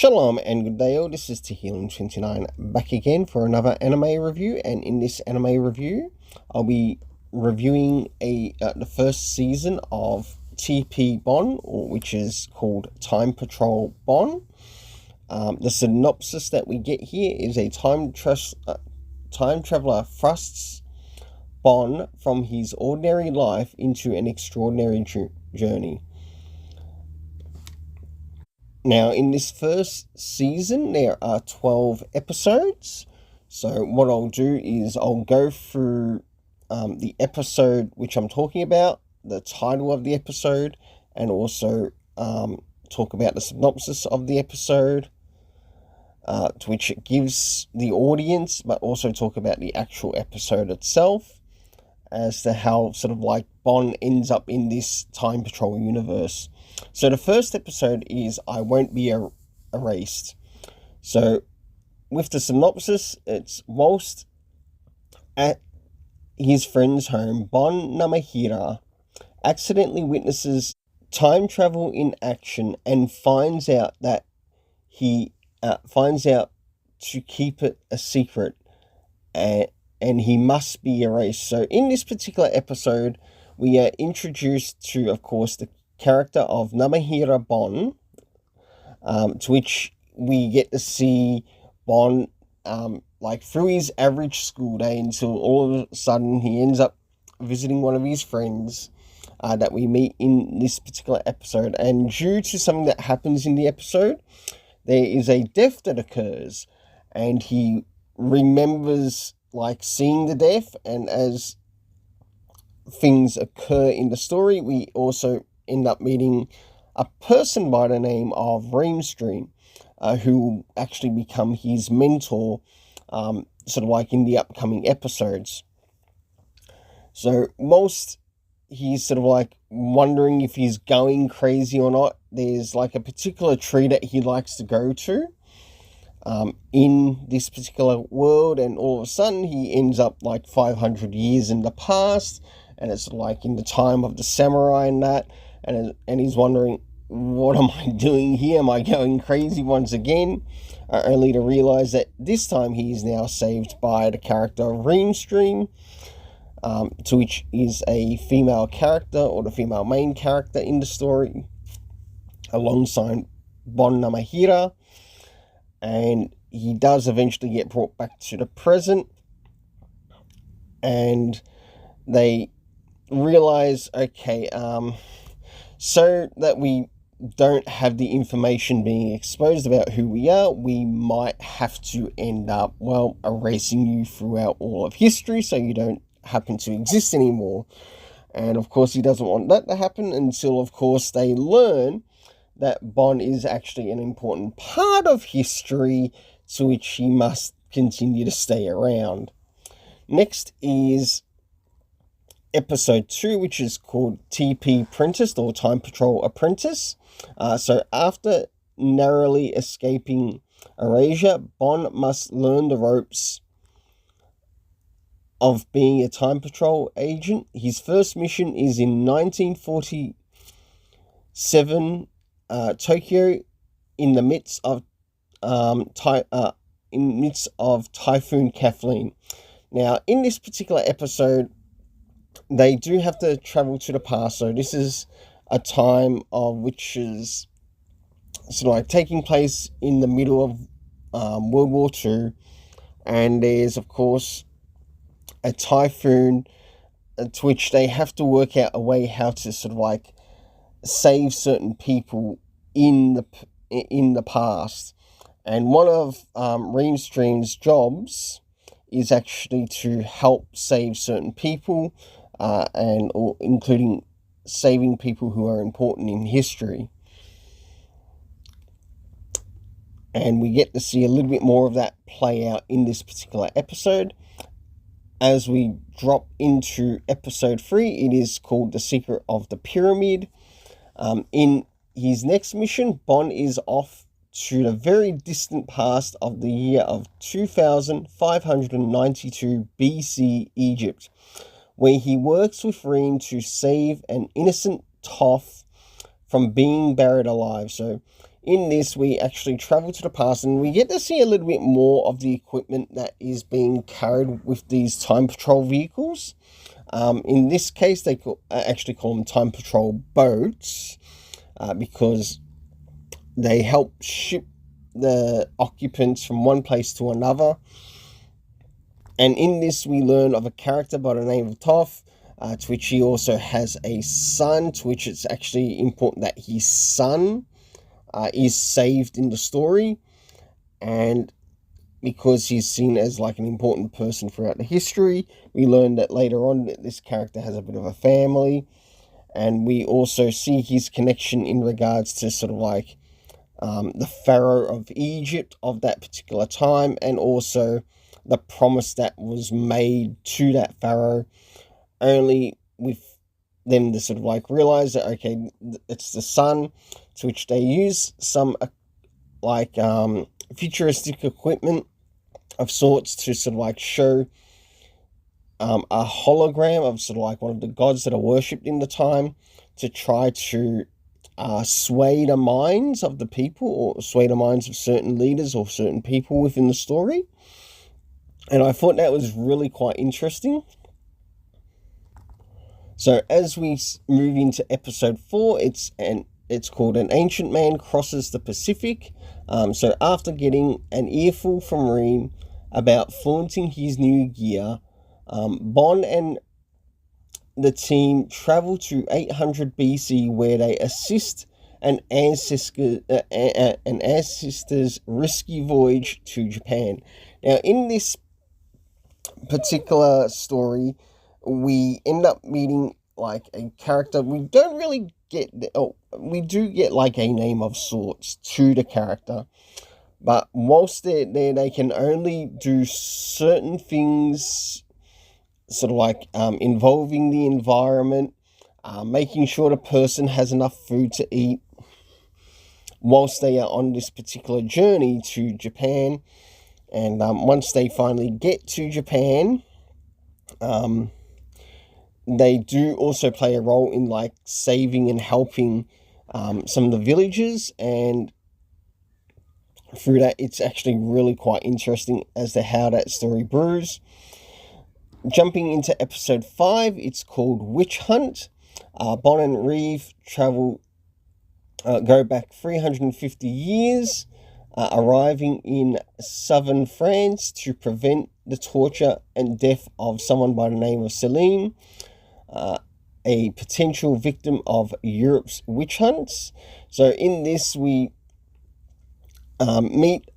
Shalom and good day all, this is Tehillim29 back again for another anime review, and in this anime review I'll be reviewing the first season of TP Bon, which is called Time Patrol Bon. The synopsis that we get here is a time traveler thrusts Bon from his ordinary life into an extraordinary journey. Now, in this first season, there are 12 episodes. So what I'll do is I'll go through the episode which I'm talking about, the title of the episode, and also talk about the synopsis of the episode, to which it gives the audience, but also talk about the actual episode itself, as to how sort of like Bon ends up in this Time Patrol universe. So the first episode is I Won't Be Erased. So with the synopsis, it's whilst at his friend's home, Bon Namahira accidentally witnesses time travel in action and finds out that he finds out to keep it a secret, and he must be erased. So in this particular episode, we are introduced to, of course, the character of Namahira Bon, to which we get to see Bon like through his average school day until all of a sudden he ends up visiting one of his friends that we meet in this particular episode. And due to something that happens in the episode, there is a death that occurs, and he remembers like seeing the death, and as things occur in the story, we also end up meeting a person by the name of Reamstream, who will actually become his mentor, sort of like in the upcoming episodes. So whilst he's sort of like wondering if he's going crazy or not, there's like a particular tree that he likes to go to in this particular world, and all of a sudden he ends up like 500 years in the past, and it's like in the time of the samurai and that, and he's wondering, what am I doing here? Am I going crazy once again? Only to realize that this time he is now saved by the character Reamstream, to which is a female character, or the female main character in the story, alongside Bon Namahira, and he does eventually get brought back to the present, and they realize, okay, so that we don't have the information being exposed about who we are, we might have to end up, well, erasing you throughout all of history so you don't happen to exist anymore. And of course he doesn't want that to happen until, of course, they learn that Bon is actually an important part of history, to which he must continue to stay around. Next is episode 2, which is called TP Apprentice, or Time Patrol Apprentice. So after narrowly escaping erasure, Bon must learn the ropes of being a Time Patrol agent. His first mission is in 1947 Tokyo, in the midst of Typhoon Kathleen. Now, in this particular episode, they do have to travel to the past. So this is a time of which is sort of like taking place in the middle of World War II, and there's, of course, a typhoon, to which they have to work out a way how to sort of like save certain people in the past. And one of Reamstream's jobs is actually to help save certain people, including saving people who are important in history. And we get to see a little bit more of that play out in this particular episode. As we drop into episode 3, it is called The Secret of the Pyramid. In his next mission, Bon is off to the very distant past of the year of 2592 BC Egypt, where he works with Ream to save an innocent Toth from being buried alive. So in this, we actually travel to the past and we get to see a little bit more of the equipment that is being carried with these time patrol vehicles. In this case, they actually call them time patrol boats because they help ship the occupants from one place to another. And in this, we learn of a character by the name of Toph, to which he also has a son, to which it's actually important that his son is saved in the story. And because he's seen as like an important person throughout the history, we learn that later on that this character has a bit of a family. And we also see his connection in regards to sort of like the Pharaoh of Egypt of that particular time, and also the promise that was made to that Pharaoh, only with them to sort of like realize that, okay, it's the son, to which they use some futuristic equipment of sorts to sort of like show a hologram of sort of like one of the gods that are worshipped in the time, to try to sway the minds of the people, or sway the minds of certain leaders or certain people within the story. And I thought that was really quite interesting. So as we move into episode 4, it's called An Ancient Man Crosses the Pacific. So after getting an earful from Reem about flaunting his new gear, Bon and the team travel to 800 BC, where they assist an ancestor's risky voyage to Japan. Now, in this particular story, we end up meeting like a character. We don't really get, we do get like a name of sorts to the character, but whilst they're there, they can only do certain things, sort of like involving the environment, making sure the person has enough food to eat whilst they are on this particular journey to Japan. And once they finally get to Japan, they do also play a role in like saving and helping some of the villagers, and through that it's actually really quite interesting as to how that story brews. Jumping into episode 5, it's called Witch Hunt. Bon and Reeve go back 350 years, arriving in southern France to prevent the torture and death of someone by the name of Celine, a potential victim of Europe's witch hunts. So in this, we meet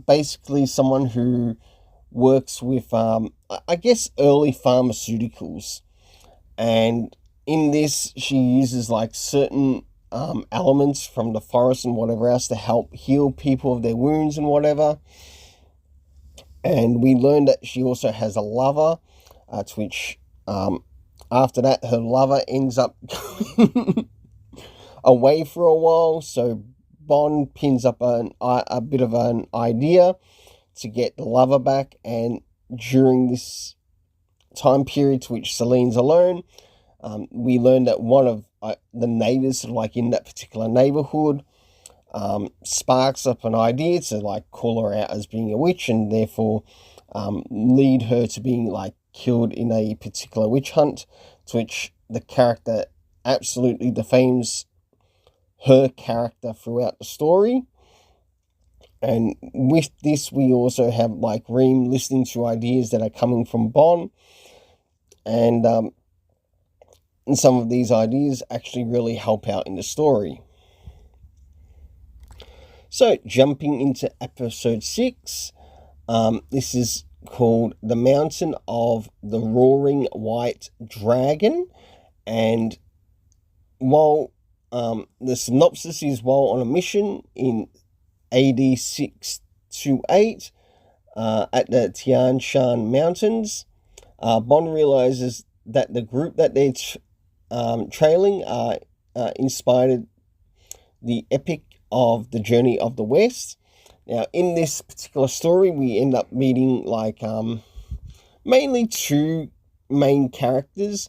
basically someone who works with, I guess, early pharmaceuticals. And in this, she uses like certain elements from the forest and whatever else to help heal people of their wounds and whatever. And we learn that she also has a lover, to which after that her lover ends up going away for a while. So Bond pins up a bit of an idea to get the lover back, and during this time period to which Celine's alone, we learn that one of the neighbors, like in that particular neighborhood, sparks up an idea to like call her out as being a witch, and therefore lead her to being like killed in a particular witch hunt, to which the character absolutely defames her character throughout the story. And with this, we also have like Reem listening to ideas that are coming from Bon, and some of these ideas actually really help out in the story. So jumping into episode 6, this is called The Mountain of the Roaring White Dragon. And while the synopsis is, while on a mission in AD 628 at the Tian Shan Mountains, Bond realizes that the group that they're trailing inspired the epic of the Journey of the West. Now, in this particular story, we end up meeting like mainly two main characters.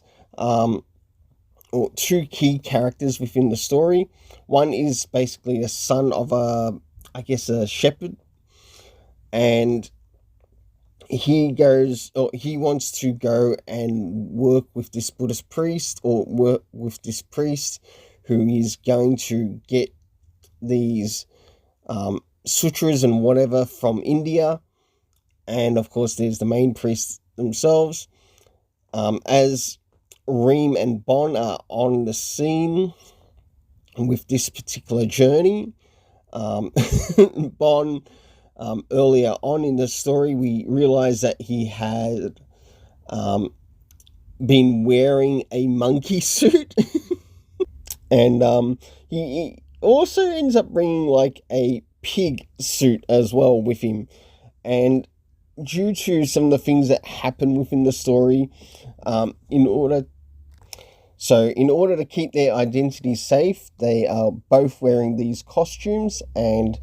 or two key characters within the story. One is basically a son of a shepherd, and he wants to go and work with this Buddhist priest, or work with this priest who is going to get these sutras and whatever from India. And of course, there's the main priests themselves. As Reem and Bon are on the scene with this particular journey, Bon, earlier on in the story, we realize that he had been wearing a monkey suit. And he also ends up bringing like a pig suit as well with him. And due to some of the things that happen within the story, in order to keep their identity safe, they are both wearing these costumes. And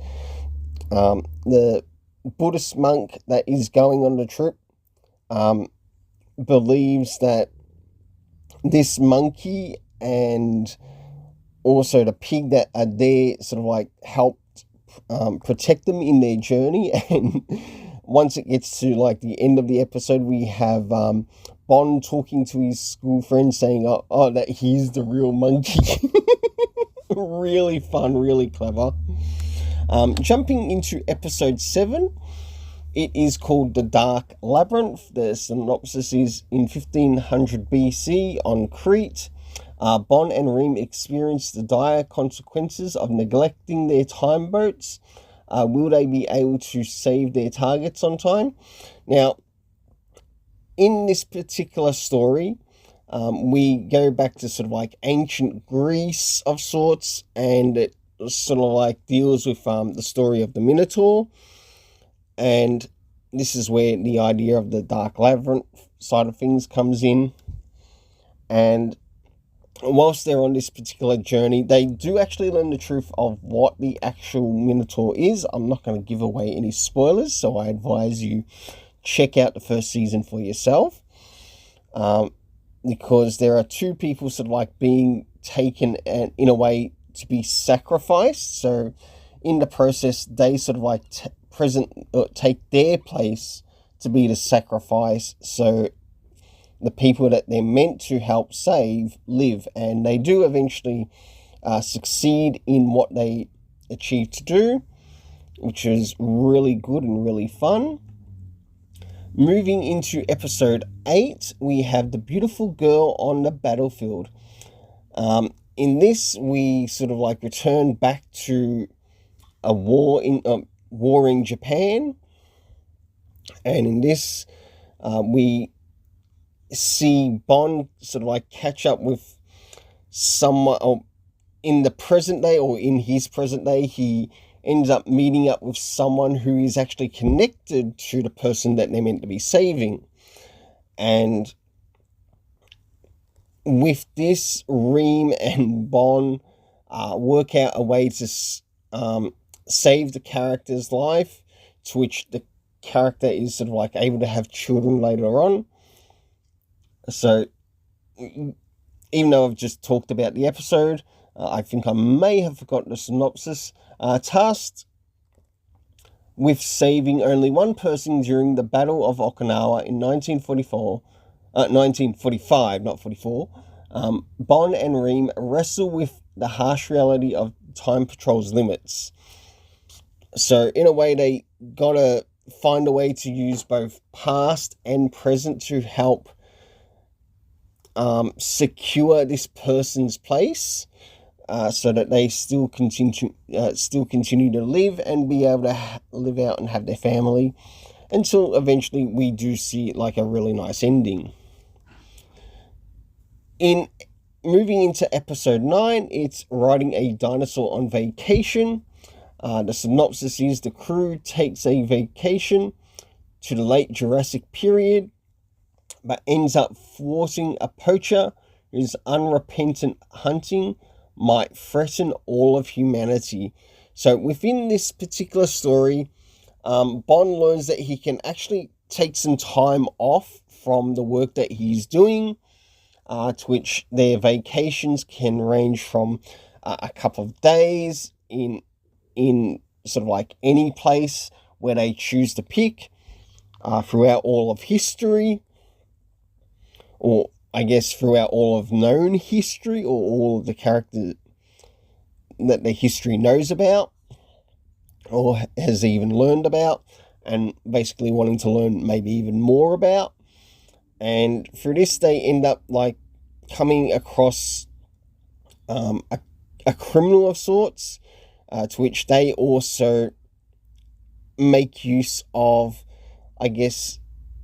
the Buddhist monk that is going on the trip believes that this monkey and also the pig that are there sort of like helped protect them in their journey. And once it gets to like the end of the episode, we have Bond talking to his school friend saying, oh that he's the real monkey. Really fun, really clever. Jumping into episode 7, it is called The Dark Labyrinth. The synopsis is: in 1500 BC on Crete, Bon and Reem experience the dire consequences of neglecting their time boats. Will they be able to save their targets on time? Now, in this particular story, we go back to sort of like ancient Greece of sorts, and it sort of like deals with the story of the Minotaur. And this is where the idea of the Dark Labyrinth side of things comes in. And whilst they're on this particular journey, they do actually learn the truth of what the actual Minotaur is. I'm not going to give away any spoilers, so I advise you check out the first season for yourself. Because there are two people sort of like being taken and in a way to be sacrificed. So in the process, they sort of like take their place to be the sacrifice. So the people that they're meant to help save live, and they do eventually succeed in what they achieve to do, which is really good and really fun. Moving into episode 8, we have The Beautiful Girl on the Battlefield. In this, we sort of like return back to a war in Japan, and in this, we see Bond sort of like catch up with someone, or in the present day, or in his present day, he ends up meeting up with someone who is actually connected to the person that they're meant to be saving. And with this, Reem and Bond work out a way to save the character's life, to which the character is sort of like able to have children later on. So, even though I've just talked about the episode, I think I may have forgotten the synopsis. Tasked with saving only one person during the Battle of Okinawa in 1945, not 44, Bon and Reem wrestle with the harsh reality of time patrol's limits. So, in a way, they gotta find a way to use both past and present to help secure this person's place, so that they still continue to live and be able to live out and have their family, until eventually we do see like a really nice ending. In moving into episode 9, it's Riding a Dinosaur on Vacation. The synopsis is: the crew takes a vacation to the late Jurassic period, but ends up thwarting a poacher whose unrepentant hunting might threaten all of humanity. So within this particular story, Bond learns that he can actually take some time off from the work that he's doing, to which their vacations can range from a couple of days in sort of like any place where they choose to pick throughout all of history, or I guess throughout all of known history, or all of the characters that the history knows about or has even learned about, and basically wanting to learn maybe even more about. And through this, they end up like coming across a criminal of sorts, to which they also make use of, I guess,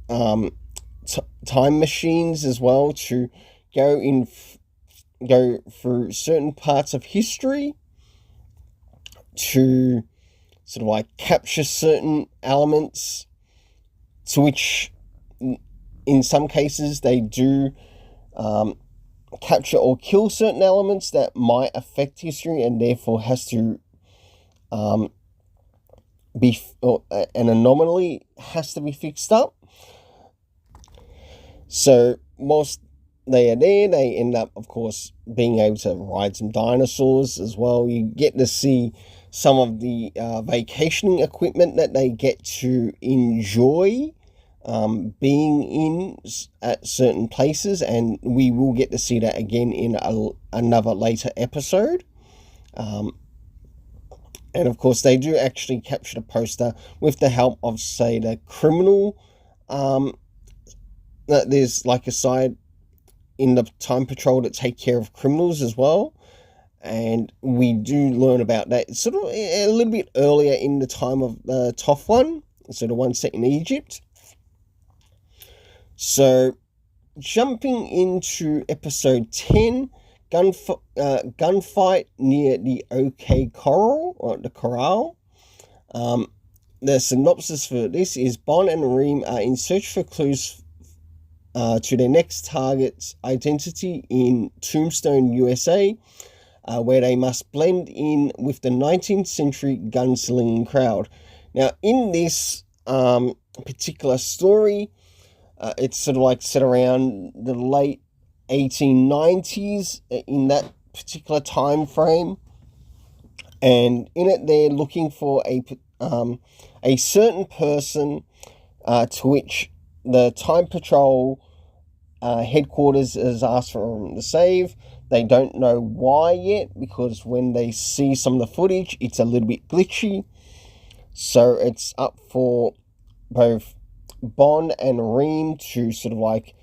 time machines as well to go through certain parts of history to sort of like capture certain elements, to which in some cases they do capture or kill certain elements that might affect history, and therefore has to an anomaly has to be fixed up. So whilst they are there, they end up, of course, being able to ride some dinosaurs as well. You get to see some of the vacationing equipment that they get to enjoy being in at certain places, and we will get to see that again in another later episode. And of course, they do actually capture the poster with the help of, say, the criminal. There's like a side in the Time Patrol to take care of criminals as well. And we do learn about that sort of a little bit earlier in the time of the Toph one, so the one set in Egypt. So, jumping into episode 10, gunfight near the OK Corral, or the Corral. The synopsis for this is Bond and Reem are in search for clues to their next target's identity in Tombstone, USA, where they must blend in with the 19th century gunslinging crowd. Now, in this particular story, it's sort of like set around the late 1890s in that particular time frame, and in it they're looking for a certain person to which the Time Patrol headquarters has asked for them to save. They don't know why yet, because when they see some of the footage, it's a little bit glitchy. So it's up for both Bond and Reem to sort of like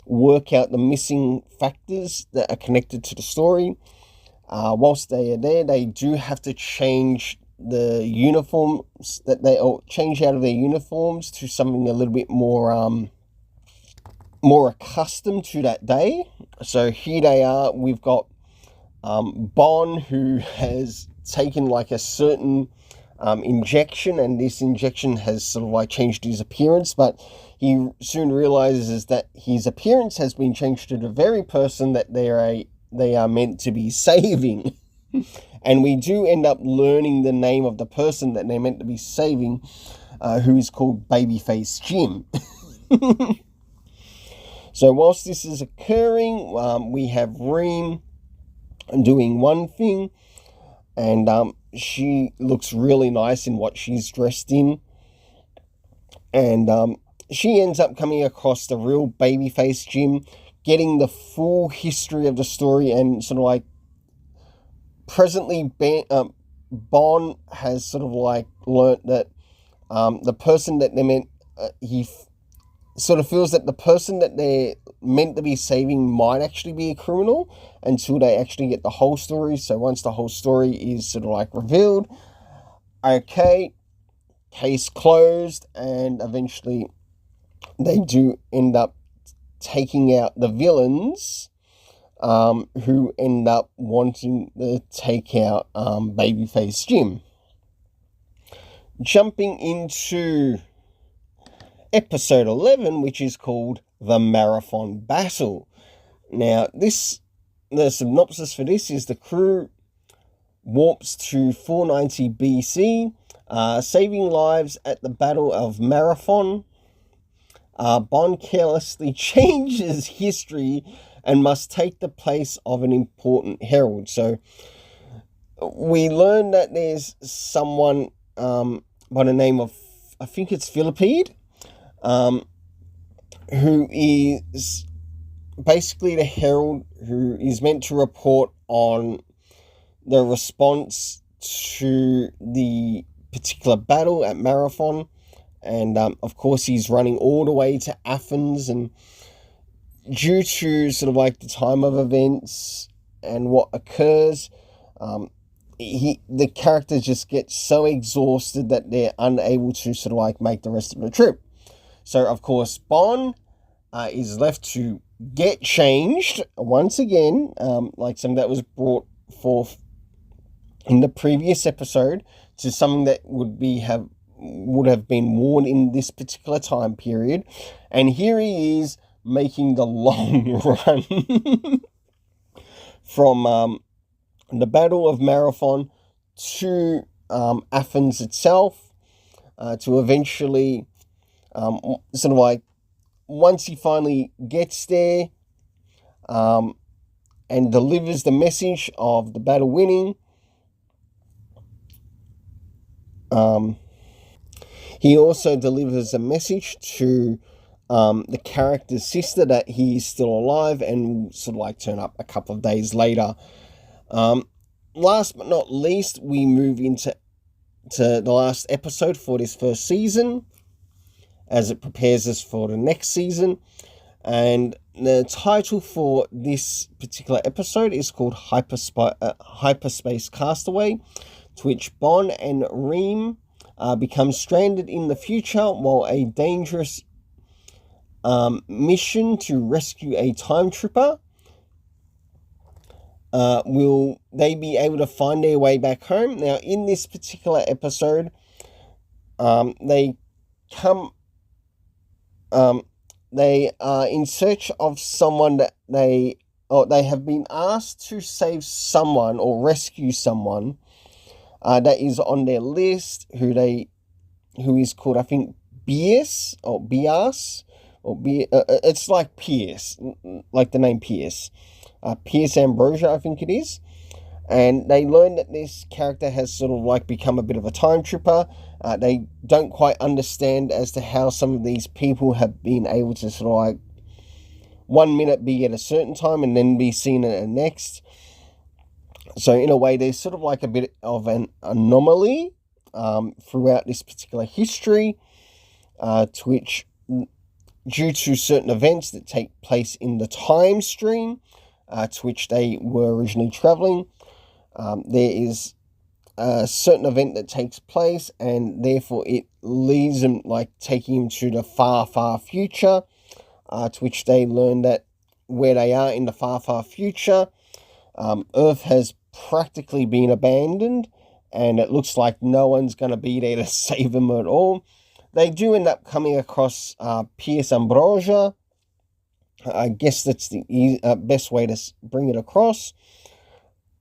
work out the missing factors that are connected to the story. Whilst they are there, they do have to change the uniforms change out of their uniforms to something a little bit more accustomed to that day. So here they are. We've got Bond, who has taken like a certain injection, and this injection has sort of like changed his appearance, but he soon realizes that his appearance has been changed to the very person that they are meant to be saving. And we do end up learning the name of the person that they're meant to be saving, who is called Babyface Jim. So whilst this is occurring, we have Reem doing one thing, and she looks really nice in what she's dressed in. And she ends up coming across the real Babyface Jim, getting the full history of the story, and sort of like presently Bond has sort of like learnt that the person that they meant, he sort of feels that the person that they're meant to be saving might actually be a criminal until they actually get the whole story. So once the whole story is sort of like revealed, okay, case closed, and eventually they do end up taking out the villains, who end up wanting to take out Babyface Jim. Jumping into episode 11, which is called The Marathon Battle. Now, the synopsis for this is the crew warps to 490 BC, saving lives at the Battle of Marathon. Bond carelessly changes history and must take the place of an important herald. So we learn that there's someone by the name of, I think it's Philippide, who is basically the herald who is meant to report on the response to the particular battle at Marathon. And of course, he's running all the way to Athens, and due to sort of like the time of events and what occurs, the characters just get so exhausted that they're unable to sort of like make the rest of the trip. So of course, Bon is left to get changed once again, like something that was brought forth in the previous episode, to something that would have been worn in this particular time period. And here he is making the long run from the Battle of Marathon to Athens itself, to eventually sort of like, once he finally gets there and delivers the message of the battle winning, he also delivers a message to the character's sister that he is still alive and will sort of like turn up a couple of days later. Last but not least, we move into the last episode for this first season, as it prepares us for the next season. And the title for this particular episode is called Hyperspace Castaway, to which Bon and Reem become stranded in the future while a dangerous mission to rescue a time trooper. Will they be able to find their way back home? Now, in this particular episode, they are in search of someone that they have been asked to save someone or rescue someone that is on their list, who is called, I think, Bias or Bias, or it's like Pierce, like the name Pierce. Pierce Ambrosia, I think it is. And they learn that this character has sort of like become a bit of a time trooper. They don't quite understand as to how some of these people have been able to sort of like 1 minute be at a certain time and then be seen at the next. So in a way, there's sort of like a bit of an anomaly throughout this particular history, to which, due to certain events that take place in the time stream, to which they were originally traveling, there is a certain event that takes place, and therefore it leads them, like taking them to the far, far future, to which they learn that where they are in the far, far future, Earth has practically been abandoned, and it looks like no one's going to be there to save them at all. They do end up coming across Pierce Ambrosia. I guess that's the best way to bring it across,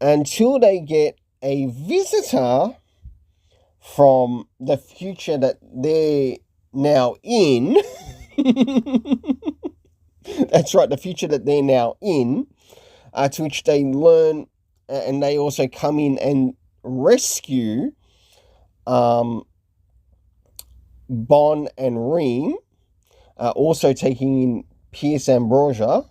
until they get a visitor from the future that they're now in. That's right, the future that they're now in, to which they learn, and they also come in and rescue Bon and Reem, also taking in Pierce Ambrosia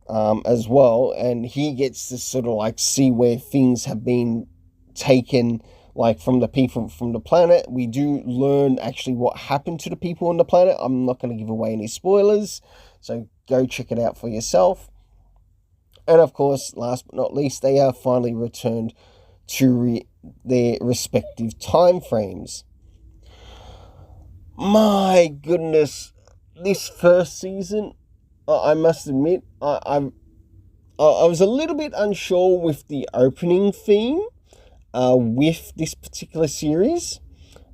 as well, and he gets to sort of like see where things have been taken, like from the people from the planet. We do learn actually what happened to the people on the planet. I'm not going to give away any spoilers, so go check it out for yourself. And of course, last but not least, they are finally returned to their respective time frames. My goodness, this first season, I must admit, I was a little bit unsure with the opening theme with this particular series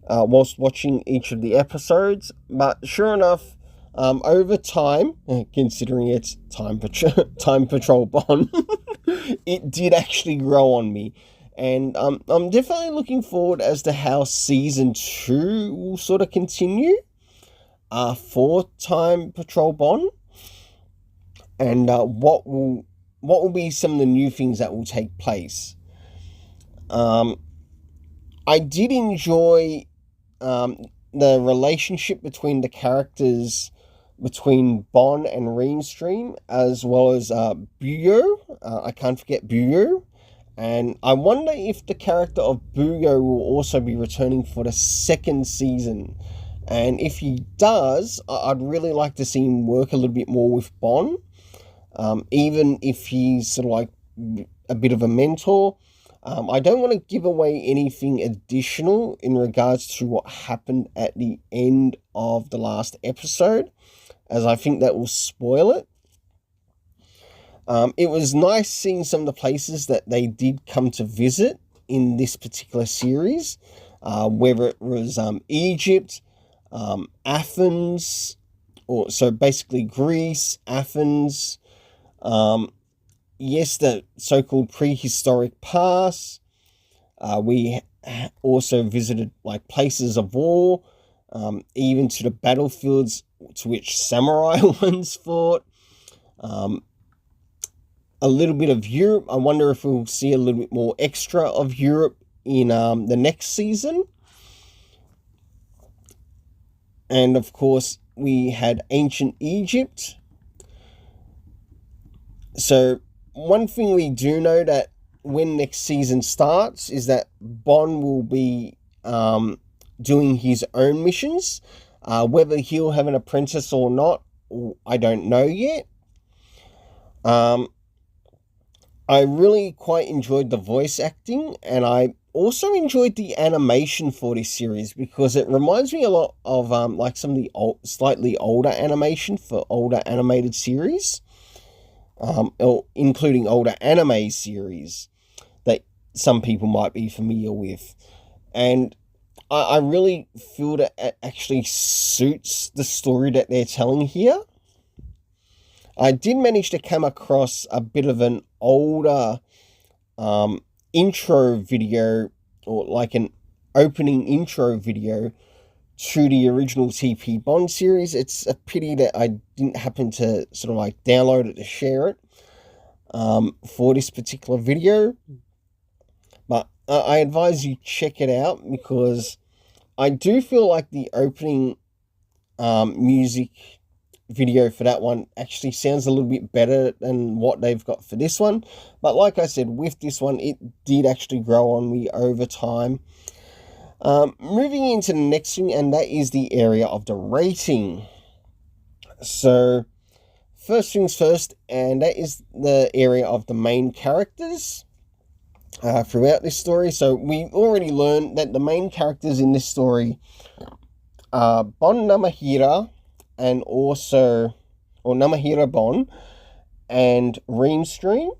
whilst watching each of the episodes, but sure enough, over time, considering it's Time Patrol Bon, it did actually grow on me. And I'm definitely looking forward as to how Season 2 will sort of continue for Time Patrol Bon. and what will be some of the new things that will take place. I did enjoy the relationship between the characters between Bon and Reinstream, as well as Buyo. I can't forget Buyo. And I wonder if the character of Buyo will also be returning for the second season. And if he does, I'd really like to see him work a little bit more with Bon, even if he's sort of like a bit of a mentor. I don't want to give away anything additional in regards to what happened at the end of the last episode, as I think that will spoil it. It was nice seeing some of the places that they did come to visit in this particular series, whether it was Egypt, Athens, or so basically Greece, Athens, yes, the so-called prehistoric past. We also visited like places of war, even to the battlefields to which samurai once fought. A little bit of Europe. I wonder if we'll see a little bit more extra of Europe in the next season. And of course, we had ancient Egypt. So one thing we do know that when next season starts is that Bon will be doing his own missions. Whether he'll have an apprentice or not, I don't know yet. I really quite enjoyed the voice acting, and I also enjoyed the animation for this series because it reminds me a lot of like some of the slightly older animation for older animated series, including older anime series that some people might be familiar with. And I really feel that it actually suits the story that they're telling here. I did manage to come across a bit of an older intro video, or like an opening intro video to the original TP Bond series. It's a pity that I didn't happen to sort of like download it to share it for this particular video. But I advise you check it out because I do feel like the opening music video for that one actually sounds a little bit better than what they've got for this one. But like I said, with this one, it did actually grow on me over time. Moving into the next thing, and that is the area of the rating. So, first things first, and that is the area of the main characters throughout this story. So, we already learned that the main characters in this story are Bon Namahira, and also, or Namahira Bon, and Reinstream,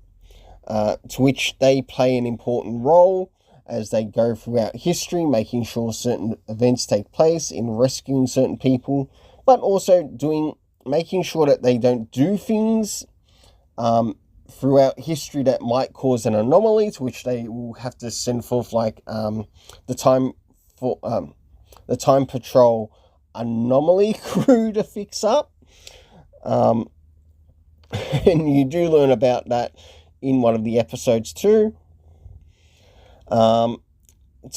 to which they play an important role as they go throughout history, making sure certain events take place in rescuing certain people, but also making sure that they don't do things throughout history that might cause an anomaly, to which they will have to send forth like the time patrol anomaly crew to fix up. And you do learn about that in one of the episodes too. To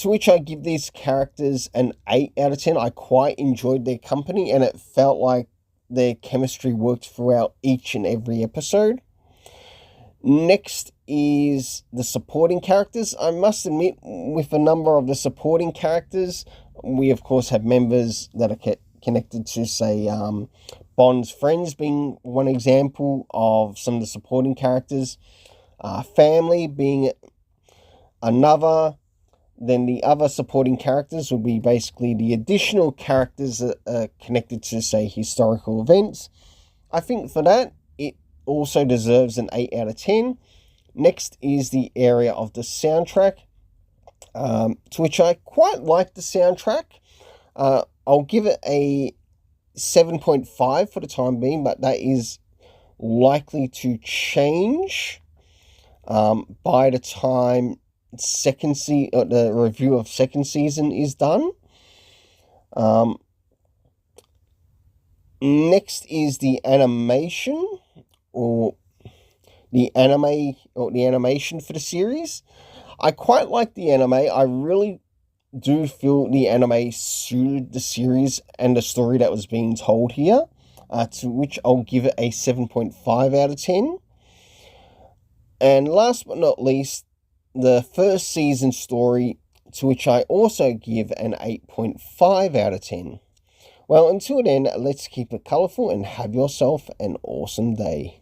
which I give these characters an 8 out of 10. I quite enjoyed their company, and it felt like their chemistry worked throughout each and every episode. Next is the supporting characters. I must admit, with a number of the supporting characters, we of course have members that are connected to, say, Bond's friends being one example of some of the supporting characters. Family being another. Then the other supporting characters will be basically the additional characters that are connected to, say, historical events. I think for that, it also deserves an 8 out of 10. Next is the area of the soundtrack, to which I quite like the soundtrack. I'll give it a 7.5 for the time being, but that is likely to change by the time the review of second season is done. Next is the animation, or the anime or the animation for the series. I quite like the anime. I really do feel the anime suited the series and the story that was being told here, to which I'll give it a 7.5 out of 10. And last but not least, the first season story, to which I also give an 8.5 out of 10. Well, until then, let's keep it colourful and have yourself an awesome day.